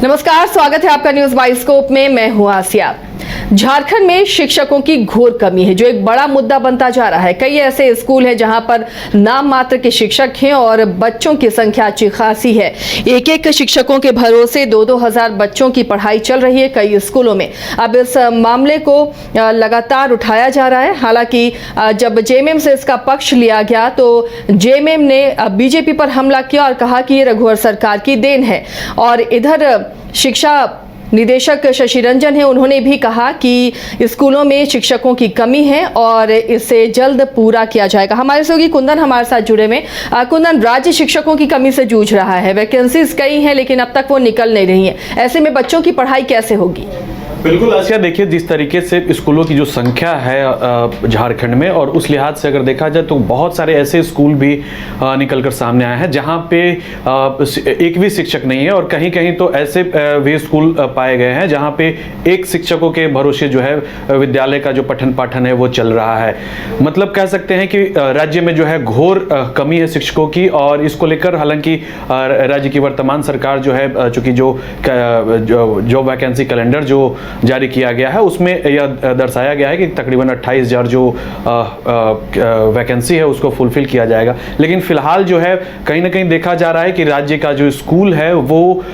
नमस्कार, स्वागत है आपका न्यूज बाइस्कोप में। मैं हूं आसिया। झारखंड में शिक्षकों की घोर कमी है, जो एक बड़ा मुद्दा बनता जा रहा है। कई ऐसे स्कूल हैं जहां पर नाम मात्र के शिक्षक हैं और बच्चों की संख्या अच्छी खासी है। एक एक शिक्षकों के भरोसे 2-2 हजार बच्चों की पढ़ाई चल रही है कई स्कूलों में। अब इस मामले को लगातार उठाया जा रहा है। हालांकि जब जेएमएम से इसका पक्ष लिया गया तो जेएमएम ने बीजेपी पर हमला किया और कहा कि ये रघुवर सरकार की देन है। और इधर शिक्षा निदेशक शशि रंजन है, उन्होंने भी कहा कि स्कूलों में शिक्षकों की कमी है और इसे जल्द पूरा किया जाएगा। हमारे सहयोगी कुंदन हमारे साथ जुड़े में। कुंदन, राज्य शिक्षकों की कमी से जूझ रहा है, वैकेंसीज कई हैं लेकिन अब तक वो निकल नहीं रही हैं। ऐसे में बच्चों की पढ़ाई कैसे होगी? बिल्कुल आसिया, देखिए जिस तरीके से स्कूलों की जो संख्या है झारखंड में, और उस लिहाज से अगर देखा जाए तो बहुत सारे ऐसे स्कूल भी निकल कर सामने आए हैं जहां पे एक भी शिक्षक नहीं है, और कहीं कहीं तो ऐसे भी स्कूल पाए गए हैं जहां पे एक शिक्षकों के भरोसे जो है विद्यालय का जो पठन पाठन है वो चल रहा है। मतलब कह सकते हैं कि राज्य में जो है घोर कमी है शिक्षकों की, और इसको लेकर हालांकि राज्य की वर्तमान सरकार जो है, चूंकि जो वैकेंसी कैलेंडर जो जारी किया गया है उसमें यह दर्शाया गया है कि तकरीबन 28,000 जो वैकेंसी है उसको फुलफिल किया जाएगा। लेकिन फिलहाल जो है कहीं ना कहीं देखा जा रहा है कि राज्य का जो स्कूल है वो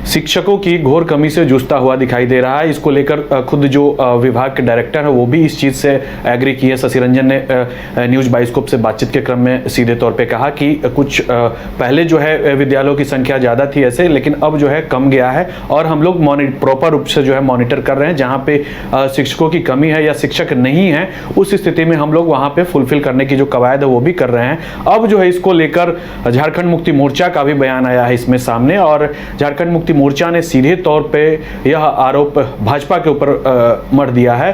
शिक्षकों की घोर कमी से जूझता हुआ दिखाई दे रहा है। इसको लेकर खुद जो विभाग के डायरेक्टर है वो भी इस चीज से एग्री किए। शशि रंजन ने न्यूज बाइस्कोप से बातचीत के क्रम में सीधे तौर पे कहा कि कुछ पहले जो है विद्यालयों की संख्या ज्यादा थी ऐसे, लेकिन अब जो है कम गया है, और हम लोग प्रॉपर रूप से जो है मॉनिटर कर रहे हैं। जहां पे शिक्षकों की कमी है या शिक्षक नहीं है, उस स्थिति में हम लोग वहां पे फुलफिल करने की जो कवायद है वो भी कर रहे हैं। अब जो है इसको लेकर झारखंड मुक्ति मोर्चा का भी बयान आया है इसमें सामने, और झारखंड मुक्ति मोर्चा ने सीधे तौर पे यह आरोप भाजपा के ऊपर मढ़ दिया है।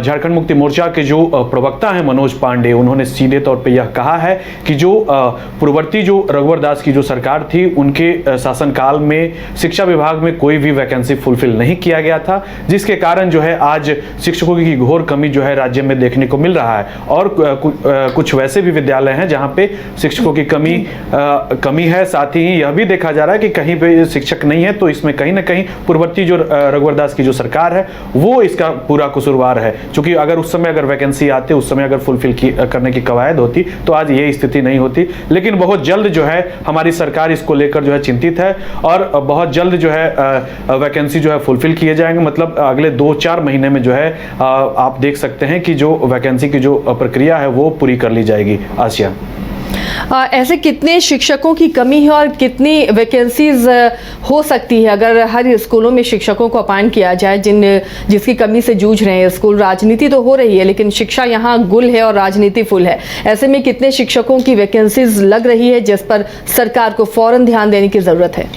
झारखंड मुक्ति मोर्चा के जो प्रवक्ता है मनोज पांडे, उन्होंने सीधे तौर पे यह कहा है कि जो पूर्ववर्ती जो रघुवर दास की जो सरकार थी उनके शासनकाल में शिक्षा विभाग में कोई भी वैकेंसी फुलफिल नहीं किया गया था, जिसके कारण जो है आज शिक्षकों की घोर कमी जो है राज्य में देखने को मिल रहा है। और कुछ वैसे भी विद्यालय हैं जहां पे शिक्षकों की कमी है। साथ ही यह भी देखा जा रहा है कि कहीं पे शिक्षक नहीं है, तो इसमें कहीं ना कहीं पूर्ववर्ती जो रघुवर दास की जो सरकार है वो इसका पूरा कसूरवार है। क्योंकि अगर उस समय अगर वैकेंसी आते, उस समय अगर फुलफिल करने की कवायद होती तो आज ये स्थिति नहीं होती। लेकिन बहुत जल्द जो है हमारी सरकार इसको लेकर जो है चिंतित है, और बहुत जल्द जो है वैकेंसी जो है फुलफिल किए जाएंगे। मतलब अगले 2-4 महीने में जो है आप देख सकते हैं कि जो वैकेंसी की जो प्रक्रिया है वो पूरी कर ली जाएगी। आसिया, ऐसे कितने शिक्षकों की कमी है और कितनी वैकेंसीज हो सकती है अगर हर स्कूलों में शिक्षकों को अपॉइंट किया जाए जिसकी कमी से जूझ रहे हैं स्कूल? राजनीति तो हो रही है लेकिन शिक्षा यहाँ गुल है और राजनीति फुल है। ऐसे में कितने शिक्षकों की वैकेंसीज लग रही है जिस पर सरकार को फौरन ध्यान देने की जरूरत है?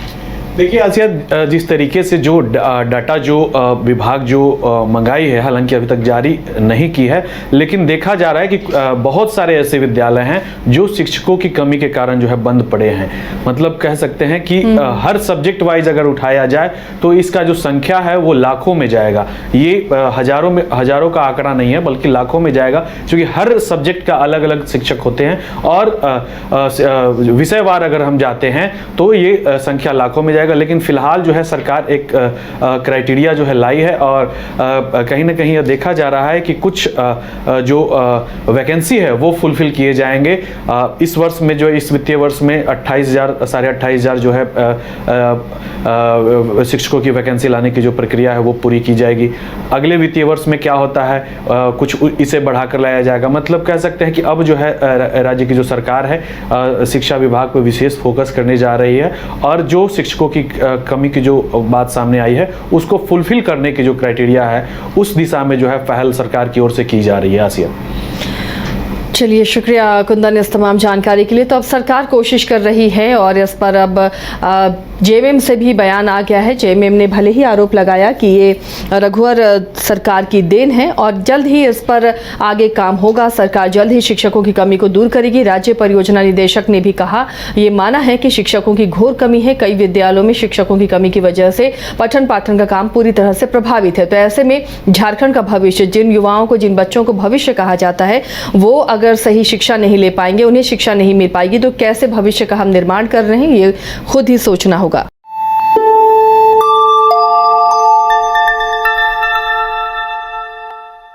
देखिए आसिया, जिस तरीके से जो डाटा जो विभाग जो मंगाई है, हालांकि अभी तक जारी नहीं की है, लेकिन देखा जा रहा है कि बहुत सारे ऐसे विद्यालय हैं जो शिक्षकों की कमी के कारण जो है बंद पड़े हैं। मतलब कह सकते हैं कि हर सब्जेक्ट वाइज अगर उठाया जाए तो इसका जो संख्या है वो लाखों में जाएगा। ये हजारों का आंकड़ा नहीं है बल्कि लाखों में जाएगा, क्योंकि हर सब्जेक्ट का अलग अलग शिक्षक होते हैं, और विषयवार अगर हम जाते हैं तो ये संख्या लाखों में जाएगा। लेकिन फिलहाल जो है सरकार एक क्राइटेरिया जो है लाई है, और कहीं ना कहीं यह देखा जा रहा है कि कुछ जो वैकेंसी है वो फुलफिल किए जाएंगे। इस वर्ष में जो इस वित्तीय वर्ष में 28,000 जो है शिक्षकों की वैकेंसी लाने की जो प्रक्रिया है वो पूरी की जाएगी। अगले वित्तीय वर्ष में क्या होता है, कुछ इसे बढ़ाकर लाया जाएगा। मतलब कह सकते हैं कि अब जो है राज्य की जो सरकार है शिक्षा विभाग पर विशेष फोकस करने जा रही है, और जो शिक्षकों की कमी की जो बात सामने आई है उसको फुलफिल करने की जो क्राइटेरिया है उस दिशा में जो है पहल सरकार की ओर से की जा रही है। आसिया, चलिए, शुक्रिया कुंदन इस तमाम जानकारी के लिए। तो अब सरकार कोशिश कर रही है और इस पर अब जेएमएम से भी बयान आ गया है। जेएमएम ने भले ही आरोप लगाया कि ये रघुवर सरकार की देन है और जल्द ही इस पर आगे काम होगा। सरकार जल्द ही शिक्षकों की कमी को दूर करेगी। राज्य परियोजना निदेशक ने भी कहा, ये माना है कि शिक्षकों की घोर कमी है। कई विद्यालयों में शिक्षकों की कमी की वजह से पठन पाठन का काम पूरी तरह से प्रभावित है। तो ऐसे में झारखंड का भविष्य, जिन युवाओं को, जिन बच्चों को भविष्य कहा जाता है, वो अगर सही शिक्षा नहीं ले पाएंगे, उन्हें शिक्षा नहीं मिल पाएगी, तो कैसे भविष्य का हम निर्माण कर रहे हैं ये खुद ही सोचना होगा।